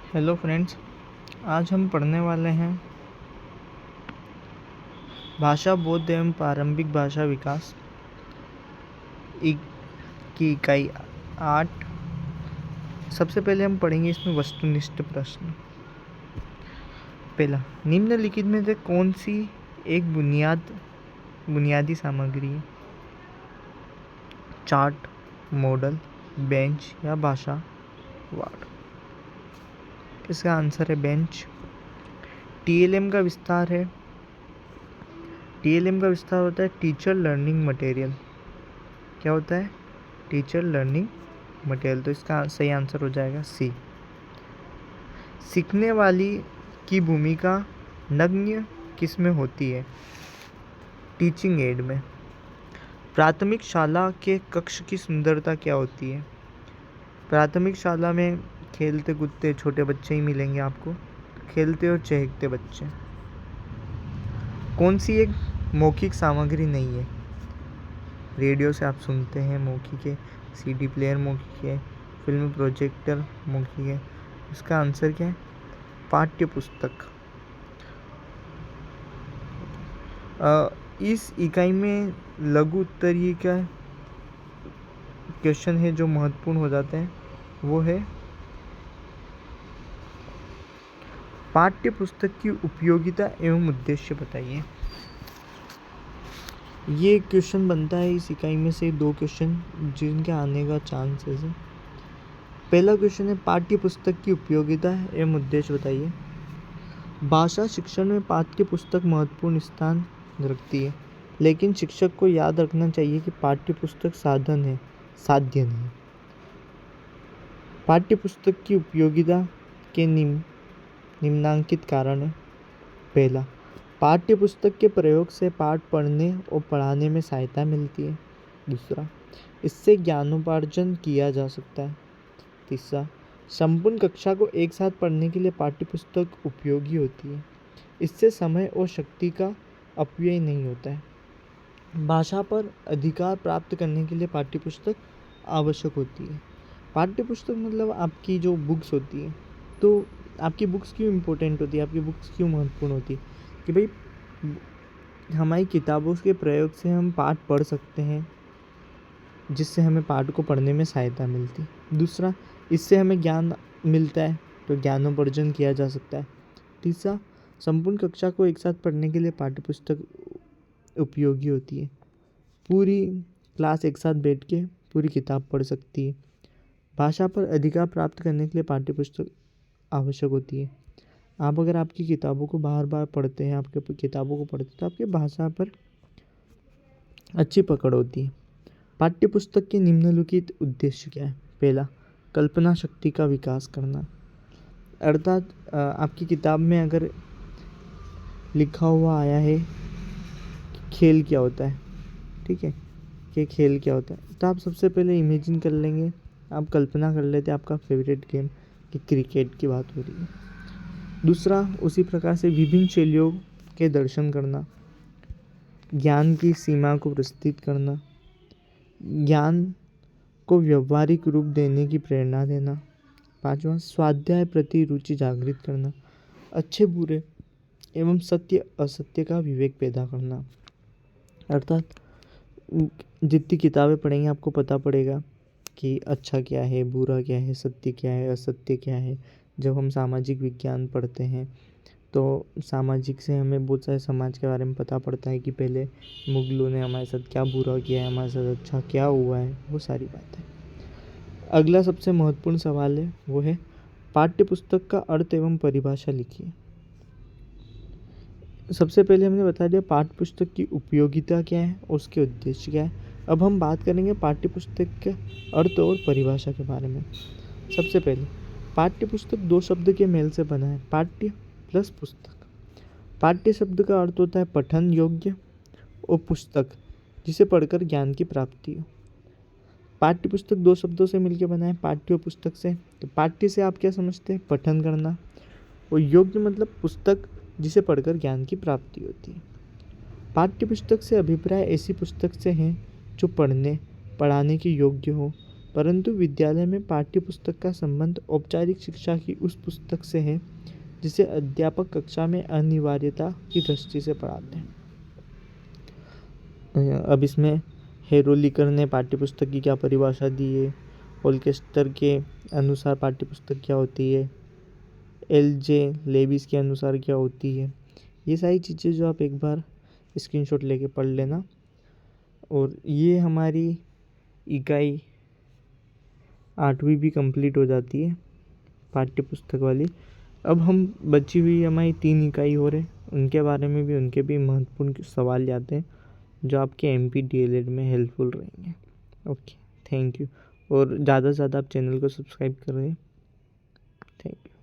Hello friends, आज हम पढ़ने वाले हैं भाषा बोध एवं प्रारंभिक भाषा विकास की इकाई 8। सबसे पहले हम पढ़ेंगे इसमें वस्तुनिष्ठ प्रश्न। पहला, निम्नलिखित में से कौन सी एक बुनियादी सामग्री है? चार्ट, मॉडल, बेंच या भाषा वार्ड? इसका आंसर है बेंच। टीएलएम का विस्तार है। टीएलएम का विस्तार होता है टीचर लर्निंग मटेरियल। क्या होता है? Teacher learning material. तो इसका सही आंसर हो जाएगा सी। सीखने वाली की भूमिका नगण्य किस में होती है? टीचिंग एड में। प्राथमिक शाला के कक्ष की सुंदरता क्या होती है? प्राथमिक शाला में खेलते कूदते छोटे बच्चे ही मिलेंगे आपको, खेलते और चहकते बच्चे। कौन सी एक मौखिक सामग्री नहीं है? रेडियो से आप सुनते हैं, मौखिक है। सीडी प्लेयर मौखिक है। फिल्म प्रोजेक्टर मौखिक है। इसका आंसर क्या है? पाठ्य पुस्तक। इस इकाई में लघु उत्तरीय का क्वेश्चन है जो महत्वपूर्ण हो जाते हैं, वो है पाठ्य पुस्तक की उपयोगिता एवं उद्देश्य बताइए। ये क्वेश्चन बनता है इस इकाई में से 2 क्वेश्चन जिनके आने का चांसेस है। पहला क्वेश्चन है पाठ्य पुस्तक की उपयोगिता एवं उद्देश्य बताइए। भाषा शिक्षण में पाठ्य पुस्तक महत्वपूर्ण स्थान रखती है, लेकिन शिक्षक को याद रखना चाहिए कि पाठ्य पुस्तक साधन है, साध्य नहीं। पाठ्य पुस्तक की उपयोगिता के निम्नांकित कारण है। पहला, पाठ्य पुस्तक के प्रयोग से पाठ पढ़ने और पढ़ाने में सहायता मिलती है। दूसरा, इससे ज्ञानोपार्जन किया जा सकता है। तीसरा, संपूर्ण कक्षा को एक साथ पढ़ने के लिए पाठ्य पुस्तक उपयोगी होती है। इससे समय और शक्ति का अपव्यय नहीं होता है। भाषा पर अधिकार प्राप्त करने के लिए पाठ्य पुस्तक आवश्यक होती है। पाठ्य पुस्तक मतलब आपकी जो बुक्स होती है। तो आपकी बुक्स क्यों इम्पोर्टेंट होती है, आपकी बुक्स क्यों महत्वपूर्ण होती है? कि भाई हमारी किताबों के प्रयोग से हम पाठ पढ़ सकते हैं, जिससे हमें पाठ को पढ़ने में सहायता मिलती है। दूसरा, इससे हमें ज्ञान मिलता है, तो ज्ञानोपार्जन किया जा सकता है। तीसरा, संपूर्ण कक्षा को एक साथ पढ़ने के लिए पाठ्य पुस्तक उपयोगी होती है। पूरी क्लास एक साथ बैठ के पूरी किताब पढ़ सकती है। भाषा पर अधिकार प्राप्त करने के लिए पाठ्य पुस्तक आवश्यक होती है। आप अगर आपकी किताबों को बार बार पढ़ते हैं, आपके किताबों को पढ़ते हैं, तो आपकी भाषा पर अच्छी पकड़ होती है। पाठ्य पुस्तक के निम्नलिखित उद्देश्य क्या है? पहला, कल्पना शक्ति का विकास करना। अर्थात आपकी किताब में अगर लिखा हुआ आया है खेल क्या होता है, ठीक है, कि खेल क्या होता है, तो आप सबसे पहले इमेजिन कर लेंगे, आप कल्पना कर लेते हैं आपका फेवरेट गेम कि क्रिकेट की बात हो रही है। दूसरा, उसी प्रकार से विभिन्न शैलियों के दर्शन करना, ज्ञान की सीमा को विस्तृत करना, ज्ञान को व्यवहारिक रूप देने की प्रेरणा देना। पांचवा, स्वाध्याय प्रति रुचि जागृत करना, अच्छे बुरे एवं सत्य असत्य का विवेक पैदा करना। अर्थात जितनी किताबें पढ़ेंगे आपको पता पड़ेगा कि अच्छा क्या है, बुरा क्या है, सत्य क्या है, असत्य क्या है। जब हम सामाजिक विज्ञान पढ़ते हैं तो सामाजिक से हमें बहुत सारे समाज के बारे में पता पड़ता है कि पहले मुगलों ने हमारे साथ क्या बुरा किया है, हमारे साथ अच्छा क्या हुआ है, वो सारी बातें। अगला सबसे महत्वपूर्ण सवाल है, वो है पाठ्य पुस्तक का अर्थ एवं परिभाषा लिखिए। सबसे पहले हमने बता दिया पाठ्य पुस्तक की उपयोगिता क्या है और उसके उद्देश्य क्या है। अब हम बात करेंगे पाठ्य पुस्तक के अर्थ और परिभाषा के बारे में। सबसे पहले, पाठ्य पुस्तक 2 शब्द के मेल से बना है, पाठ्य प्लस पुस्तक। पाठ्य शब्द का अर्थ होता है पठन योग्य, और पुस्तक जिसे पढ़कर ज्ञान की प्राप्ति हो। पाठ्य पुस्तक 2 शब्दों से मिलकर बना है, पाठ्य और पुस्तक से। तो पाठ्य से आप क्या समझते हैं? पठन करना, और योग्य मतलब पुस्तक जिसे पढ़कर ज्ञान की प्राप्ति होती है। पाठ्य पुस्तक से अभिप्राय ऐसी पुस्तक से है जो पढ़ाने के योग्य हो, परंतु विद्यालय में पाठ्य पुस्तक का संबंध औपचारिक शिक्षा की उस पुस्तक से है जिसे अध्यापक कक्षा में अनिवार्यता की दृष्टि से पढ़ाते हैं। अब इसमें हेरोलिकर ने पाठ्यपुस्तक की क्या परिभाषा दी है, ओल्केस्टर के अनुसार पाठ्यपुस्तक क्या होती है, एल.जे. लेविस के अनुसार क्या होती है, ये सारी चीज़ें जो आप एक बार स्क्रीनशॉट लेके पढ़ लेना। और ये हमारी इकाई 8वीं भी कंप्लीट हो जाती है पाठ्यपुस्तक वाली। अब हम बची हुई हमारी 3 इकाई हो रहे, उनके बारे में भी उनके भी महत्वपूर्ण सवाल आते हैं जो आपके MP DLED में हेल्पफुल रहेंगे। Okay, thank you. और ज़्यादा से ज़्यादा आप चैनल को सब्सक्राइब करें। Thank you.